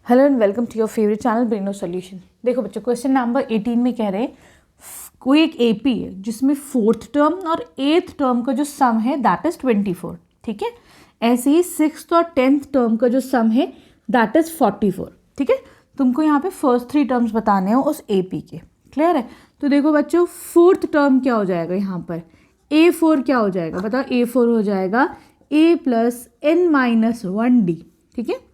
Hello and welcome to your favourite channel Braino Solution. देखो बच्चों, question number 18 में कह रहे हैं कोई एक एपी है जिसमें 4th टर्म और 8th टर्म का जो सम है दैट इज 24। ठीक है, ऐसे ही 6th और 10th टर्म का जो सम है दैट इज 44। ठीक है, तुमको यहाँ पे फर्स्ट 3 टर्म्स बताने हो उस एपी के। क्लियर है? तो देखो बच्चों, 4th टर्म क्या हो जाएगा यहाँ पर, A4 क्या हो जाएगा बताओ। A4 हो जाएगा A प्लस n-1d। ठीक है,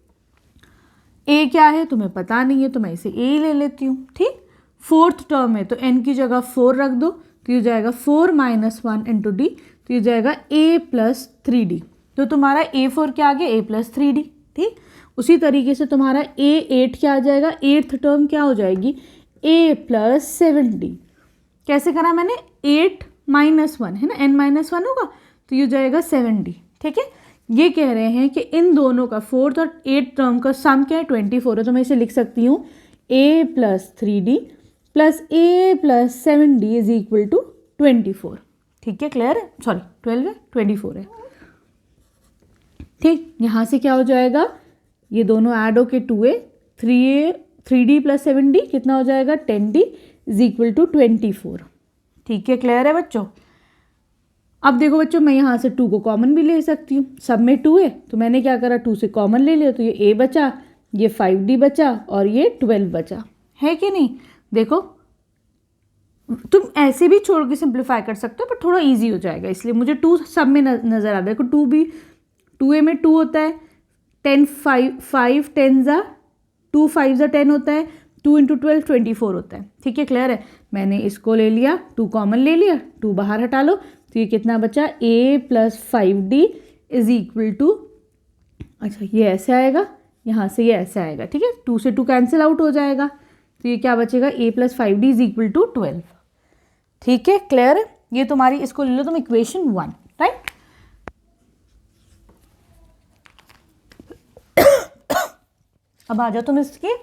ए क्या है तुम्हें पता नहीं है तो मैं इसे ए ले लेती हूँ। ठीक, 4th टर्म है तो n की जगह 4 रख दो तो ये जाएगा 4 - 1 इंटू डी, तो ये जाएगा a प्लस 3d। तो तुम्हारा A4 क्या आ गया, a प्लस 3d। ठीक, उसी तरीके से तुम्हारा A8 क्या आ जाएगा, 8th टर्म क्या हो जाएगी a प्लस 7d। कैसे करा मैंने, 8 - 1 है ना, n-1 होगा तो ये जाएगा 7d। ठीक है, ये कह रहे हैं कि इन दोनों का 4th और 8th टर्म का सम क्या है 24 है, तो मैं इसे लिख सकती हूँ a plus 3d plus a plus 7d is equal to 24। ठीक है, क्लियर है? सॉरी 12 है, 24 है। ठीक, यहाँ से क्या हो जाएगा, ये दोनों ऐड होके 2a 3d प्लस 7d कितना हो जाएगा 10d इज इक्वल टू 24। ठीक है, क्लियर है बच्चों? अब देखो बच्चों, मैं यहाँ से 2 को कॉमन भी ले सकती हूँ, सब में 2 है तो मैंने क्या करा 2 से कॉमन ले लिया, तो ये a बचा, ये 5d बचा और ये 12 बचा, है कि नहीं। देखो तुम ऐसे भी छोड़ के सिंप्लीफाई कर सकते हो पर थोड़ा इजी हो जाएगा, इसलिए मुझे 2 सब में नज़र आ रहा है। देखो 2 भी 2a में 2 होता है, 10 5 10 ज़ा 2 5 ज़ा 10 होता है, 2 इंटू 12 24 होता है। ठीक है, क्लियर है? मैंने इसको ले लिया, 2 कॉमन ले लिया, 2 बाहर हटा लो तो ये कितना बचा a plus 5d is equal to, अच्छा ये ऐसे आएगा, यहाँ से ये ऐसे आएगा। ठीक है, 2 से 2 कैंसिल आउट हो जाएगा तो ये क्या बचेगा a plus 5d is equal to 12। ठीक है, क्लियर है? ये तुम्हारी, इसको ले लो तुम इक्वेशन 1, राइट। अब आ जाओ तुम इसके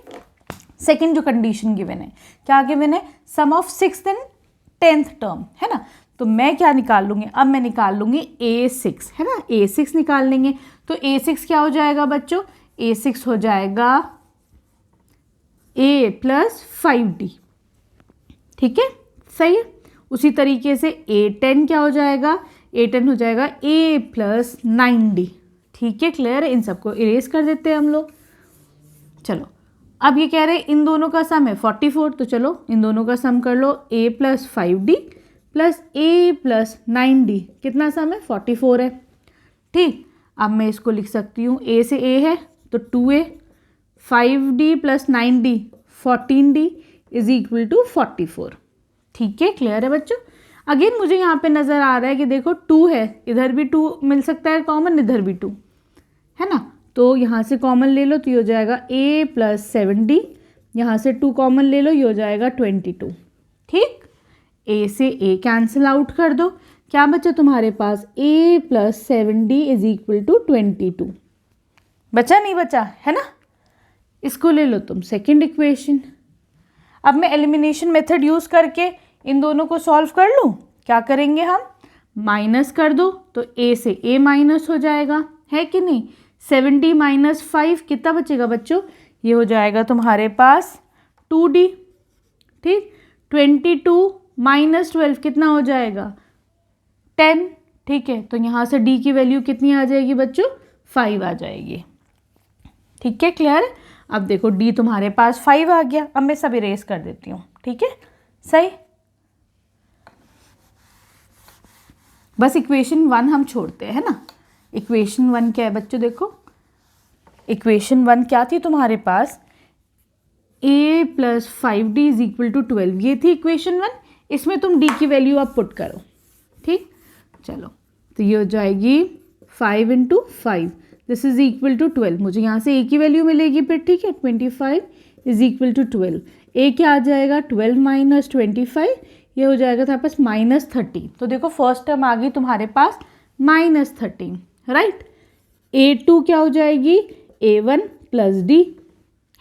सेकेंड जो कंडीशन गिवन है, क्या गिवन है, सम of 6th and 10th term, है ना। तो मैं क्या निकाल लूँगी, अब मैं निकाल लूँगी A6, है ना, A6 निकाल लेंगे। तो A6 क्या हो जाएगा बच्चों, A6 हो जाएगा A प्लस 5d। ठीक है, सही है। उसी तरीके से A10 क्या हो जाएगा, A10 हो जाएगा A प्लस 9d। ठीक है, क्लियर है? इन सबको इरेज कर देते हैं हम लोग। चलो, अब ये कह रहे हैं इन दोनों का सम है 44, तो चलो इन दोनों का सम कर लो, A plus 5d plus a plus 9d कितना सम है 44 है। ठीक, अब मैं इसको लिख सकती हूँ, a से a है तो 2a, 5d plus 9d 14d is equal to 44। ठीक है, क्लियर है बच्चों? अगेन मुझे यहाँ पे नज़र आ रहा है कि देखो 2 है, इधर भी 2 मिल सकता है कॉमन, इधर भी 2 है ना, तो यहाँ से कॉमन ले लो तो ये हो जाएगा a प्लस 7d, यहाँ से 2 कॉमन ले लो ये हो जाएगा 22। ठीक, a से a कैंसिल आउट कर दो, क्या बचा तुम्हारे पास a plus 7d is equal to 22। बचा नहीं बचा, है ना। इसको ले लो तुम सेकंड इक्वेशन। अब मैं एलिमिनेशन मेथड यूज़ करके इन दोनों को सॉल्व कर लूँ। क्या करेंगे हम, माइनस कर दो तो a से a माइनस हो जाएगा, है कि नहीं। 7d माइनस 5 कितना बचेगा बच्चों, ये हो जाएगा तुम्हारे पास 2d। ठीक, 22 माइनस 12 कितना हो जाएगा 10। ठीक है, तो यहाँ से d की वैल्यू कितनी आ जाएगी बच्चों, 5 आ जाएगी। ठीक है, क्लियर है? अब देखो d तुम्हारे पास 5 आ गया, अब मैं सब इरेज कर देती हूँ। ठीक है, सही। बस इक्वेशन 1 हम छोड़ते हैं, है ना। इक्वेशन 1 क्या है बच्चों, देखो इक्वेशन 1 क्या थी तुम्हारे पास, a plus 5d is equal to 12, ये थी इक्वेशन 1। इसमें तुम d की वैल्यू आप पुट करो। ठीक, चलो तो ये हो जाएगी 5 into 5 this is equal to 12, मुझे यहाँ से a की वैल्यू मिलेगी फिर। ठीक है, 25 इज इक्वल टू 12, a क्या आ जाएगा 12 माइनस 25, ये हो जाएगा तुम्हारे पास माइनस 30। तो देखो फर्स्ट टर्म आ गई तुम्हारे पास माइनस 13, राइट। a2 क्या हो जाएगी a1 प्लस d,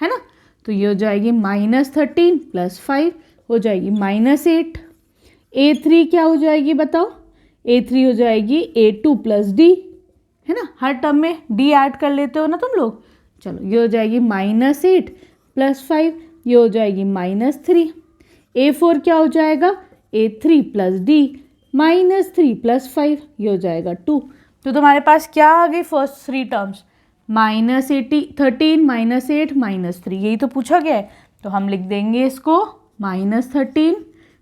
है ना, तो ये हो जाएगी माइनस 13 प्लस 5 हो जाएगी माइनस 8। a3 क्या हो जाएगी बताओ, a3 हो जाएगी a2 प्लस d, है ना, हर टर्म में d ऐड कर लेते हो ना तुम लोग, चलो ये हो जाएगी -8 + 5, ये हो जाएगी -3। A4 क्या हो जाएगा, A3 + D -3 + 5, ये हो जाएगा 2। तो तुम्हारे पास क्या आ गई फर्स्ट 3 टर्म्स, -13 -8 -3, यही तो पूछा गया है। तो हम लिख देंगे इसको -13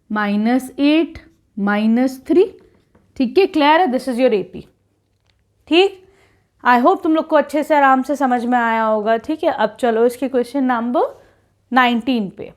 -8 -3। ठीक है, क्लियर है, दिस इज योर AP। ठीक, आई होप तुम लोग को अच्छे से आराम से समझ में आया होगा। ठीक है, अब चलो इसके क्वेश्चन नंबर 19 पे।